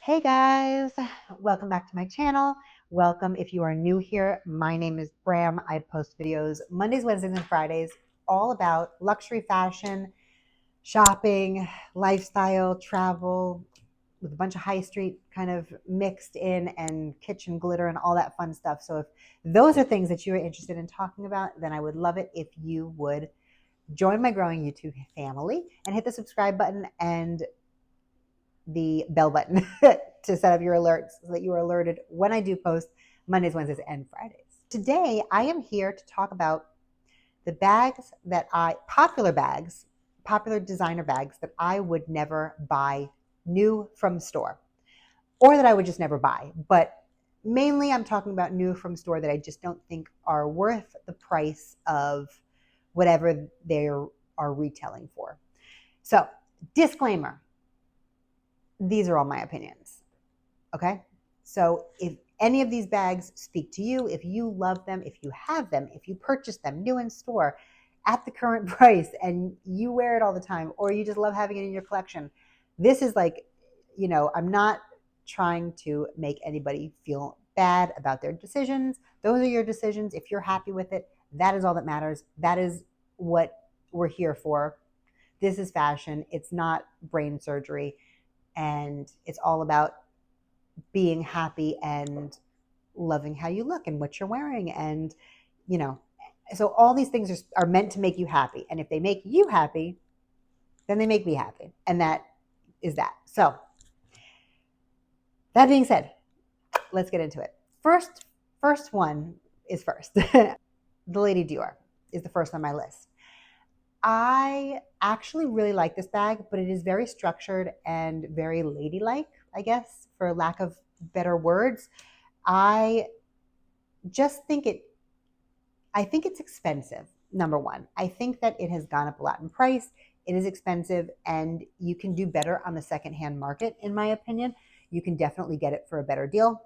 Hey guys, welcome back to my channel. Welcome if you are new here. My name is Bram. I post videos Mondays, Wednesdays, and Fridays all about luxury fashion, shopping, lifestyle, travel, with a bunch of high street kind of mixed in and kitchen glitter and all that fun stuff. So if those are things that you are interested in talking about, then I would love it if you would join my growing YouTube family and hit the subscribe button and the bell button to set up your alerts so that you are alerted when I do post Mondays, Wednesdays, and Fridays. Today, I am here to talk about the bags that popular designer bags that I would never buy new from store or that I would just never buy. But mainly, I'm talking about new from store that I just don't think are worth the price of whatever they are retailing for. So, disclaimer, these are all my opinions. Okay. So if any of these bags speak to you, if you love them, if you have them, if you purchase them new in store at the current price and you wear it all the time, or you just love having it in your collection, this is like, I'm not trying to make anybody feel bad about their decisions. Those are your decisions. If you're happy with it, that is all that matters. That is what we're here for. This is fashion. It's not brain surgery. And it's all about being happy and loving how you look and what you're wearing. And, you know, so all these things are meant to make you happy. And if they make you happy, then they make me happy. And that is that. So, that being said, let's get into it. First one is first. The Lady Dior is the first on my list. I actually really like this bag, but it is very structured and very ladylike, I guess, for lack of better words. I just think I think it's expensive. Number one, I think that it has gone up a lot in price. It is expensive and you can do better on the secondhand market, in my opinion. You can definitely get it for a better deal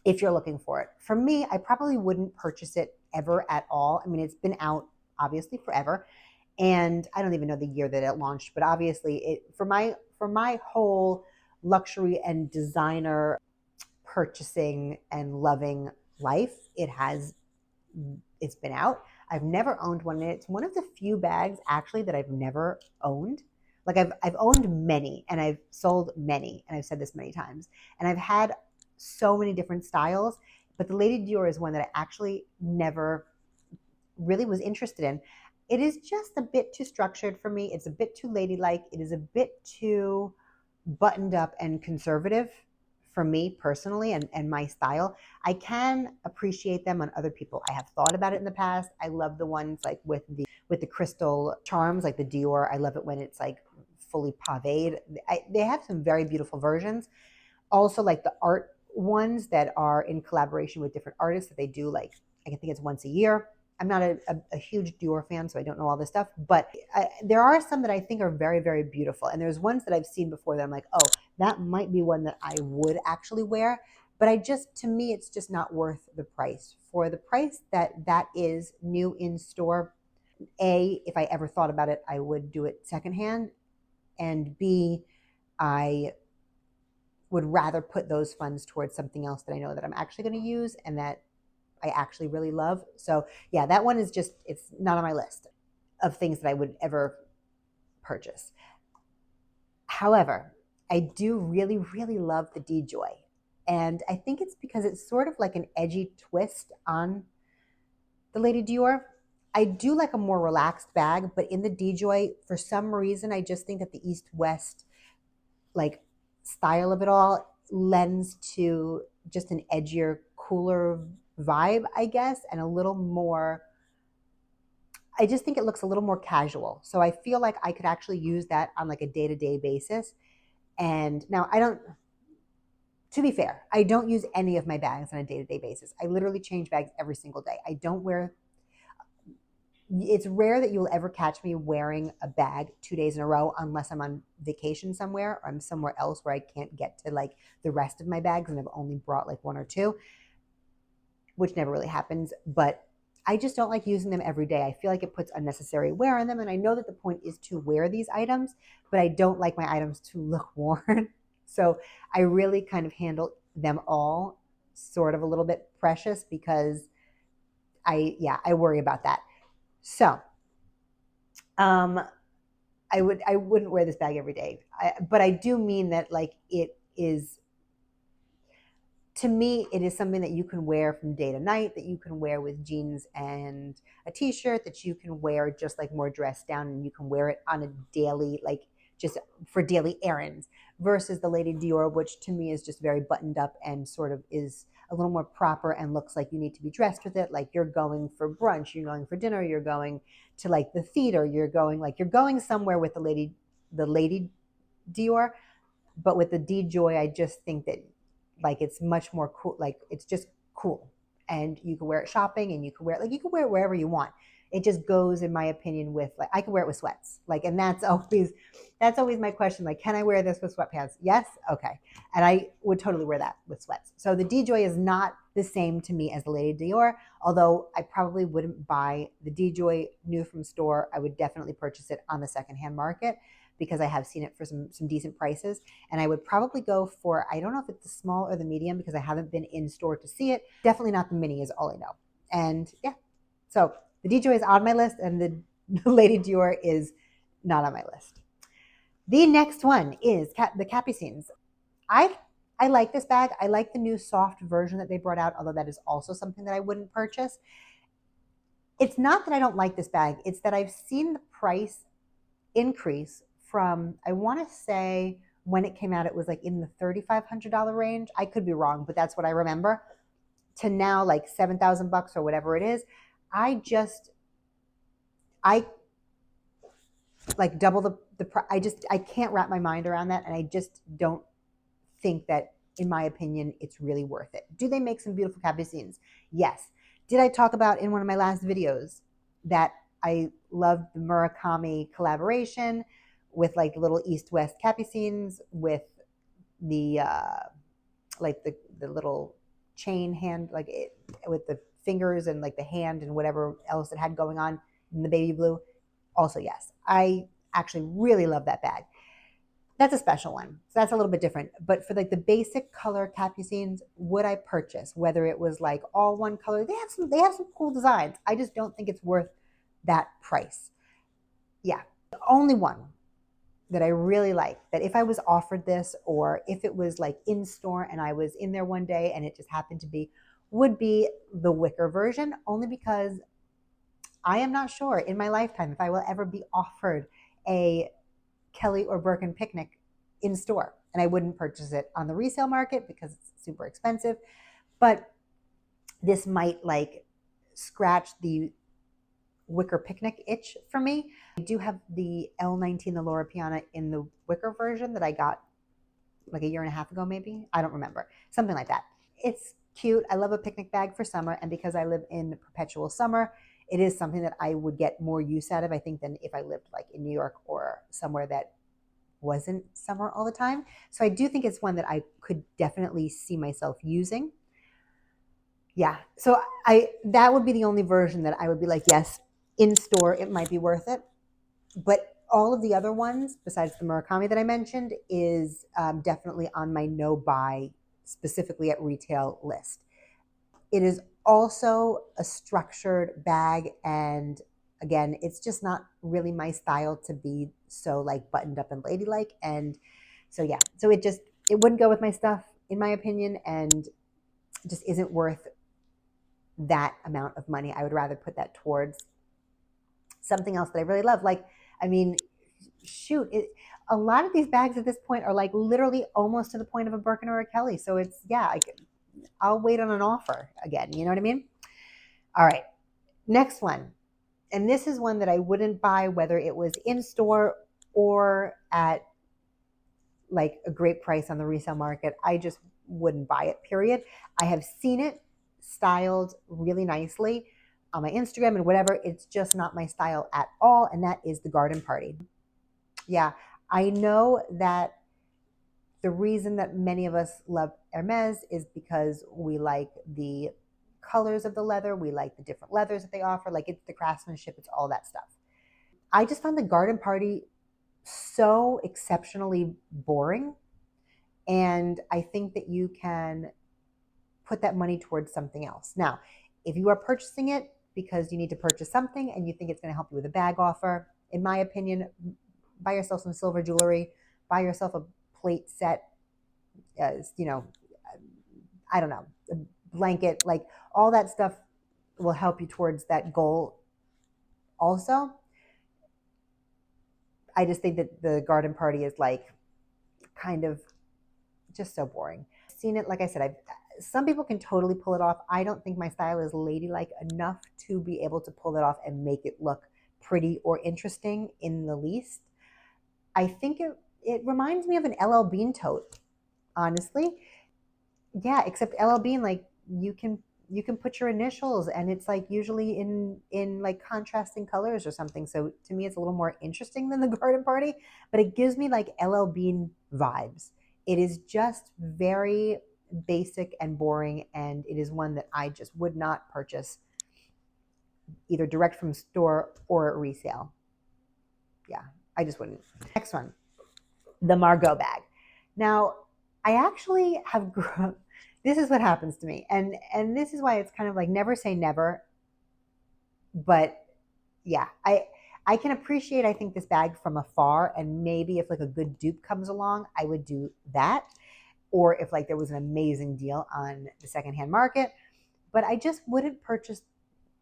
if you're looking for it. For me, I probably wouldn't purchase it ever at all. I mean, it's been out obviously forever. And I don't even know the year that it launched, but obviously for my whole luxury and designer purchasing and loving life, it's been out. I've never owned one, and it's one of the few bags actually that I've never owned. Like I've owned many and I've sold many, and I've said this many times, and I've had so many different styles, but the Lady Dior is one that I actually never really was interested in. It is just a bit too structured for me. It's a bit too ladylike. It is a bit too buttoned up and conservative for me personally and my style. I can appreciate them on other people. I have thought about it in the past. I love the ones like with the crystal charms, like the Dior. I love it when it's like fully paved. They have some very beautiful versions. Also, like the art ones that are in collaboration with different artists that they do, like I think it's once a year. I'm not a huge Dior fan, so I don't know all this stuff, but there are some that I think are very, very beautiful. And there's ones that I've seen before that I'm like, oh, that might be one that I would actually wear. But to me, it's just not worth the price. For the price that is new in store, A, if I ever thought about it, I would do it secondhand. And B, I would rather put those funds towards something else that I know that I'm actually going to use and that I actually really love. So yeah, that one it's not on my list of things that I would ever purchase. However, I do really, really love the DJoy. And I think it's because it's sort of like an edgy twist on the Lady Dior. I do like a more relaxed bag, but in the DJoy, for some reason, I just think that the East West like style of it all lends to just an edgier, cooler vibe, I guess, and a little more. I just think it looks a little more casual. So I feel like I could actually use that on like a day to day basis. And now to be fair, I don't use any of my bags on a day to day basis. I literally change bags every single day. I don't wear, it's rare that you'll ever catch me wearing a bag 2 days in a row unless I'm on vacation somewhere or I'm somewhere else where I can't get to like the rest of my bags and I've only brought like one or two, which never really happens. But I just don't like using them every day. I feel like it puts unnecessary wear on them. And I know that the point is to wear these items, but I don't like my items to look worn. So I really kind of handle them all sort of a little bit precious because I worry about that. So, um, I wouldn't wear this bag every day, but I do mean that like it is, to me, it is something that you can wear from day to night, that you can wear with jeans and a t-shirt, that you can wear just like more dressed down, and you can wear it on a daily, like just for daily errands, versus the Lady Dior, which to me is just very buttoned up and sort of is a little more proper and looks like you need to be dressed with it. Like you're going for brunch, you're going for dinner, you're going to like the theater, you're going somewhere with the Lady Dior. But with the DJoy, I just think that like it's much more cool. Like it's just cool, and you can wear it shopping, and you can wear it wherever you want. It just goes, in my opinion, with like I can wear it with sweats. Like, and that's always my question. Like, can I wear this with sweatpants? Yes, okay, and I would totally wear that with sweats. So the DJoy is not the same to me as the Lady Dior. Although I probably wouldn't buy the DJoy new from store. I would definitely purchase it on the secondhand market because I have seen it for some decent prices. And I would probably go for, I don't know if it's the small or the medium because I haven't been in store to see it. Definitely not the mini is all I know. And yeah, so the DJoy is on my list, and the Lady Dior is not on my list. The next one is the Capucines. I I like this bag. I like the new soft version that they brought out, although that is also something that I wouldn't purchase. It's not that I don't like this bag, it's that I've seen the price increase from, I want to say when it came out, it was like in the $3,500 range. I could be wrong, but that's what I remember. To now, like 7,000 bucks or whatever it is. I like double the price. I can't wrap my mind around that. And I just don't think that, in my opinion, it's really worth it. Do they make some beautiful capucines? Yes. Did I talk about in one of my last videos that I loved the Murakami collaboration with like little East-West capucines with the like the little chain hand, like it, with the fingers and like the hand and whatever else it had going on in the baby blue? Also, yes. I actually really love that bag. That's a special one. So that's a little bit different. But for like the basic color capucines, would I purchase? Whether it was like all one color, they have some cool designs. I just don't think it's worth that price. Yeah. The only one that I really like, that if I was offered this, or if it was like in store and I was in there one day and it just happened to be, would be the wicker version, only because I am not sure in my lifetime if I will ever be offered a Kelly or Birkin picnic in store. And I wouldn't purchase it on the resale market because it's super expensive. But this might like scratch the wicker picnic itch for me. I do have the L19, the Loro Piana, in the wicker version that I got like a year and a half ago, maybe. I don't remember. Something like that. It's cute. I love a picnic bag for summer. And because I live in perpetual summer, it is something that I would get more use out of, I think, than if I lived like in New York or somewhere that wasn't summer all the time. So I do think it's one that I could definitely see myself using. Yeah. So that would be the only version that I would be like, yes, in store, it might be worth it. But all of the other ones, besides the Murakami that I mentioned, is definitely on my no buy, specifically at retail list. It is also a structured bag, and again, it's just not really my style to be so like buttoned up and ladylike. And so yeah, so it wouldn't go with my stuff, in my opinion, and just isn't worth that amount of money. I would rather put that towards something else that I really love. Like, I mean, shoot, a lot of these bags at this point are like literally almost to the point of a Birkin or a Kelly. So it's, yeah, I'll wait on an offer again. You know what I mean? All right. Next one. And this is one that I wouldn't buy, whether it was in store or at like a great price on the resale market. I just wouldn't buy it, period. I have seen it styled really nicely on my Instagram and whatever. It's just not my style at all. And that is the Garden Party. Yeah, I know that the reason that many of us love Hermes is because we like the colors of the leather, we like the different leathers that they offer, like it's the craftsmanship, it's all that stuff. I just found the Garden Party so exceptionally boring And I think that you can put that money towards something else. Now, if you are purchasing it because you need to purchase something and you think it's going to help you with a bag offer, in my opinion, buy yourself some silver jewelry, buy yourself a plate set, I don't know, a blanket, like all that stuff will help you towards that goal also. I just think that the garden party is like kind of just so boring. I've seen it, like I said, some people can totally pull it off. I don't think my style is ladylike enough to be able to pull it off and make it look pretty or interesting in the least. I think it reminds me of an LL Bean tote, honestly. Yeah, except LL Bean, like you can put your initials and it's like usually in like contrasting colors or something. So to me it's a little more interesting than the garden party, but it gives me like LL Bean vibes. It is just very basic and boring, and it is one that I just would not purchase either direct from store or resale. Yeah, I just wouldn't. Next one, the Margot bag. Now, I actually have grown. This is what happens to me, and this is why it's kind of like never say never. But yeah, I can appreciate, I think, this bag from afar, and maybe if like a good dupe comes along, I would do that, or if like there was an amazing deal on the secondhand market. But I just wouldn't purchase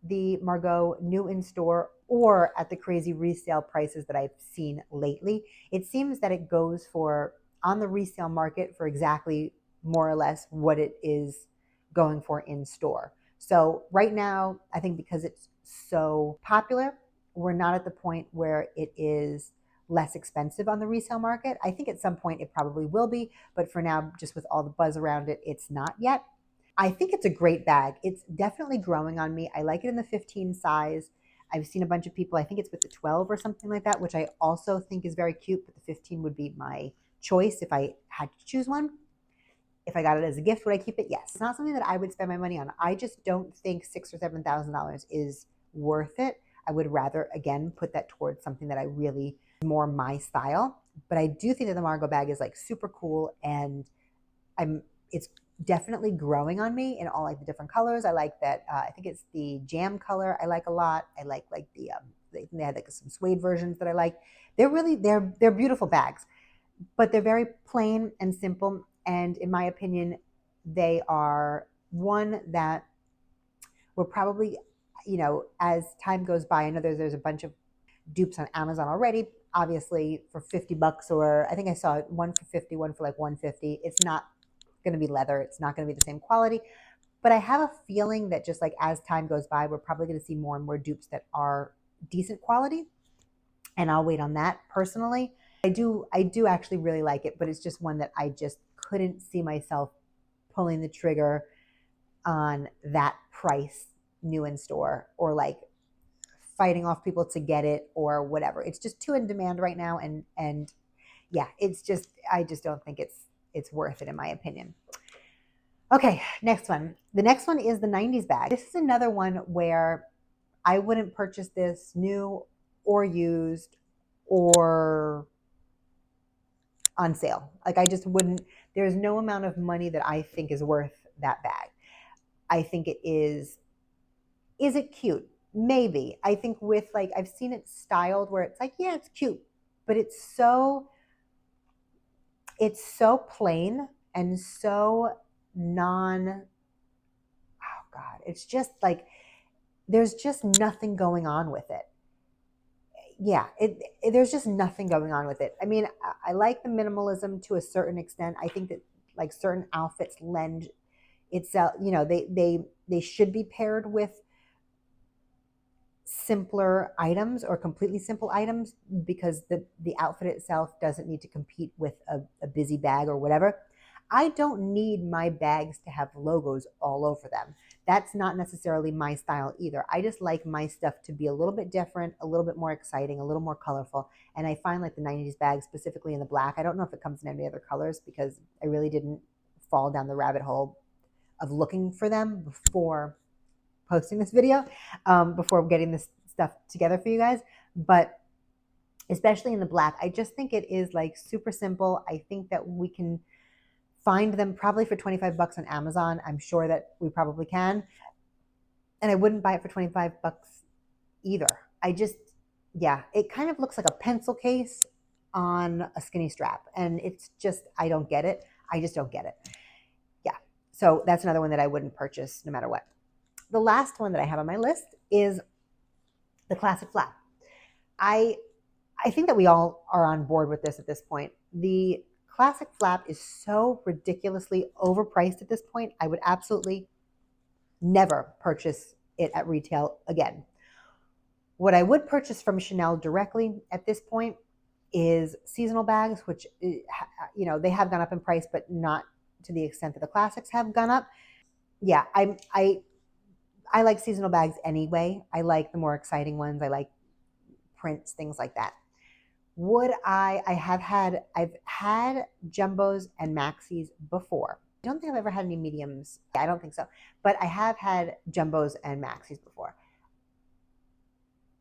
the Margot new in store or at the crazy resale prices that I've seen lately. It seems that it goes for on the resale market for exactly more or less what it is going for in store. So right now, I think because it's so popular, we're not at the point where it is less expensive on the resale market. I think at some point it probably will be, but for now, just with all the buzz around it, it's not yet. I think it's a great bag. It's definitely growing on me. I like it in the 15 size. I've seen a bunch of people, I think it's with the 12 or something like that, which I also think is very cute, but the 15 would be my choice if I had to choose one. If I got it as a gift, would I keep it? Yes. It's not something that I would spend my money on. I just don't think $6,000 or $7,000 is worth it. I would rather, again, put that towards something that I really more my style. But I do think that the Margot bag is like super cool, and it's definitely growing on me in all like the different colors. I like that. I think it's the jam color. I like a lot. I like the they had like some suede versions that I like. They're beautiful bags, but they're very plain and simple. And in my opinion, they are one that will probably, as time goes by, I know there's a bunch of dupes on Amazon already, obviously for $50, or I think I saw one for 50, one for like 150. It's not going to be leather. It's not going to be the same quality. But I have a feeling that just like as time goes by, we're probably going to see more and more dupes that are decent quality. And I'll wait on that personally. I do actually really like it, but it's just one that I just couldn't see myself pulling the trigger on that price new in store, or like fighting off people to get it or whatever. It's just too in demand right now, and yeah, I just don't think it's worth it in my opinion. Okay, next one. The next one is the 90s bag. This is another one where I wouldn't purchase this new or used or on sale. Like I just wouldn't, there's no amount of money that I think is worth that bag. I think it is it cute? Maybe. I think with like, I've seen it styled where it's like, yeah, it's cute, but it's so plain and so oh God, it's just like, there's just nothing going on with it. Yeah, there's just nothing going on with it. I mean, I like the minimalism to a certain extent. I think that like certain outfits lend itself, they should be paired with simpler items or completely simple items, because the outfit itself doesn't need to compete with a busy bag or whatever. I don't need my bags to have logos all over them. That's not necessarily my style either. I just like my stuff to be a little bit different, a little bit more exciting, a little more colorful. And I find like the 90s bag, specifically in the black, I don't know if it comes in any other colors because I really didn't fall down the rabbit hole of looking for them before posting this video, before getting this stuff together for you guys. But especially in the black, I just think it is like super simple. I think that we can find them probably for 25 bucks on Amazon. I'm sure that we probably can. And I wouldn't buy it for 25 bucks either. I just, yeah, it kind of looks like a pencil case on a skinny strap. And it's just, I don't get it. I just don't get it. Yeah. So that's another one that I wouldn't purchase no matter what. The last one that I have on my list is the classic flap. I think that we all are on board with this at this point. The classic flap is so ridiculously overpriced at this point. I would absolutely never purchase it at retail again. What I would purchase from Chanel directly at this point is seasonal bags, which, you know, they have gone up in price, but not to the extent that the classics have gone up. Yeah, I like seasonal bags anyway. I like the more exciting ones. I like prints, things like that. I've had jumbos and maxis before. I don't think I've ever had any mediums. I don't think so. But I have had jumbos and maxis before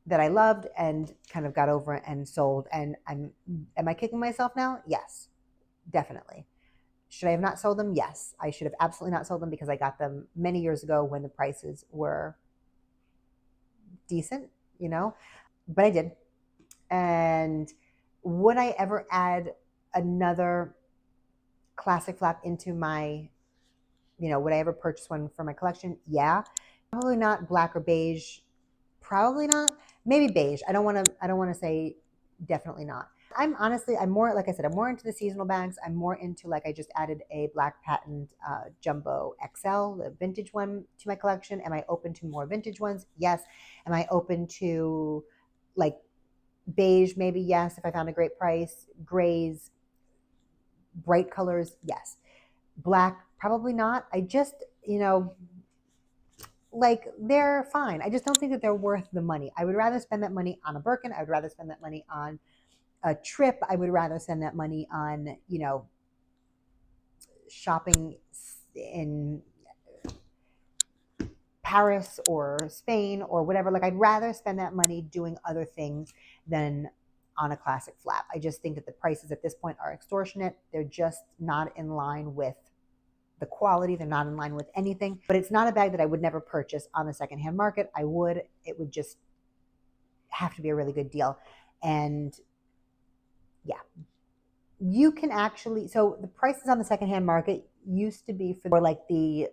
that I loved and kind of got over and sold. And am I kicking myself now? Yes, definitely. Should I have not sold them? Yes, I should have absolutely not sold them because I got them many years ago when the prices were decent, you know, but I did. And would I ever add another classic flap into my, you know, would I ever purchase one for my collection? Yeah. Probably not black or beige. Probably not. Maybe beige. I don't want to say definitely not. I'm more, like I said, I'm more into the seasonal bags. I'm more into, like, I just added a black patent jumbo XL, the vintage one, to my collection. Am I open to more vintage ones? Yes. Am I open to, like, beige? Maybe yes, if I found a great price. Grays, bright colors, yes. Black, probably not. I just, you know, like, they're fine. I just don't think that they're worth the money. I would rather spend that money on a Birkin. I would rather spend that money on a trip. I would rather spend that money on, you know, shopping in Paris or Spain or whatever. Like, I'd rather spend that money doing other things than on a classic flap. I just think that the prices at this point are extortionate. They're just not in line with the quality. They're not in line with anything. But it's not a bag that I would never purchase on the secondhand market. It would just have to be a really good deal. And yeah, you can actually, so the prices on the secondhand market used to be for like the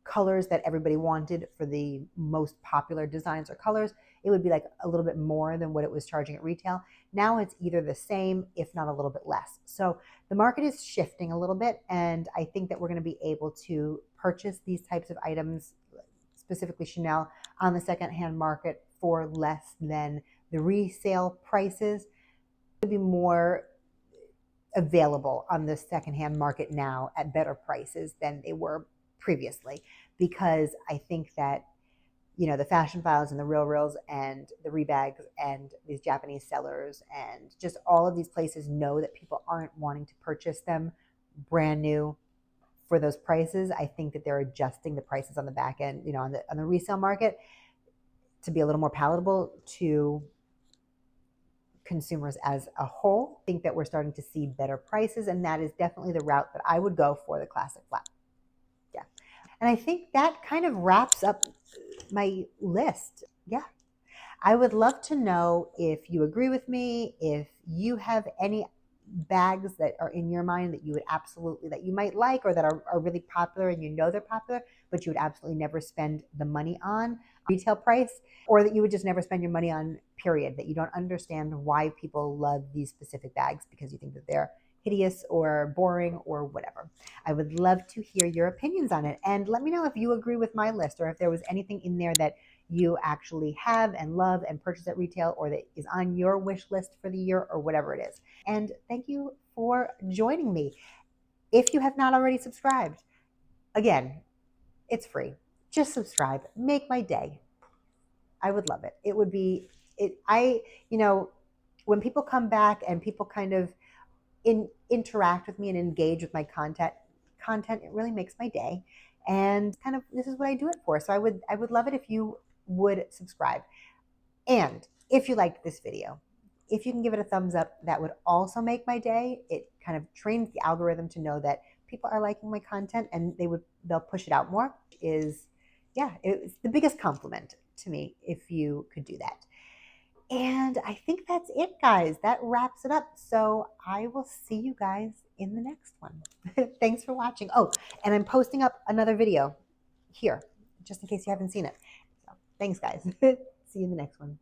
colors that everybody wanted, for the most popular designs or colors. It would be like a little bit more than what it was charging at retail. Now it's either the same, if not a little bit less. So the market is shifting a little bit, and I think that we're going to be able to purchase these types of items, specifically Chanel, on the secondhand market for less than the resale prices. To be more available on the secondhand market now at better prices than they were previously, because I think that, you know, the Fashion Files and the Real Reels and the Rebags and these Japanese sellers and just all of these places know that people aren't wanting to purchase them brand new for those prices. I think that they're adjusting the prices on the back end, you know, on the resale market, to be a little more palatable to consumers as a whole. I think that we're starting to see better prices, and that is definitely the route that I would go for the classic flap. Yeah. And I think that kind of wraps up my list. Yeah. I would love to know if you agree with me, if you have any bags that are in your mind that you would absolutely, that you might like, or that are really popular and you know they're popular, but you would absolutely never spend the money on retail price, or that you would just never spend your money on, period, that you don't understand why people love these specific bags because you think that they're hideous or boring or whatever. I would love to hear your opinions on it, and let me know if you agree with my list, or if there was anything in there that you actually have and love and purchase at retail, or that is on your wish list for the year, or whatever it is. And thank you for joining me. If you have not already subscribed, again, it's free. Just subscribe. Make my day. I would love it. It would be it. You know, when people come back and people kind of interact with me and engage with my content, it really makes my day. And kind of, this is what I do it for. So I would love it if you would subscribe. And if you liked this video, if you can give it a thumbs up, that would also make my day. It kind of trains the algorithm to know that people are liking my content and they'll push it out more is, yeah, it's the biggest compliment to me if you could do that. And I think that's it, guys. That wraps it up. So I will see you guys in the next one. Thanks for watching. Oh, and I'm posting up another video here, just in case you haven't seen it. So thanks, guys. See you in the next one.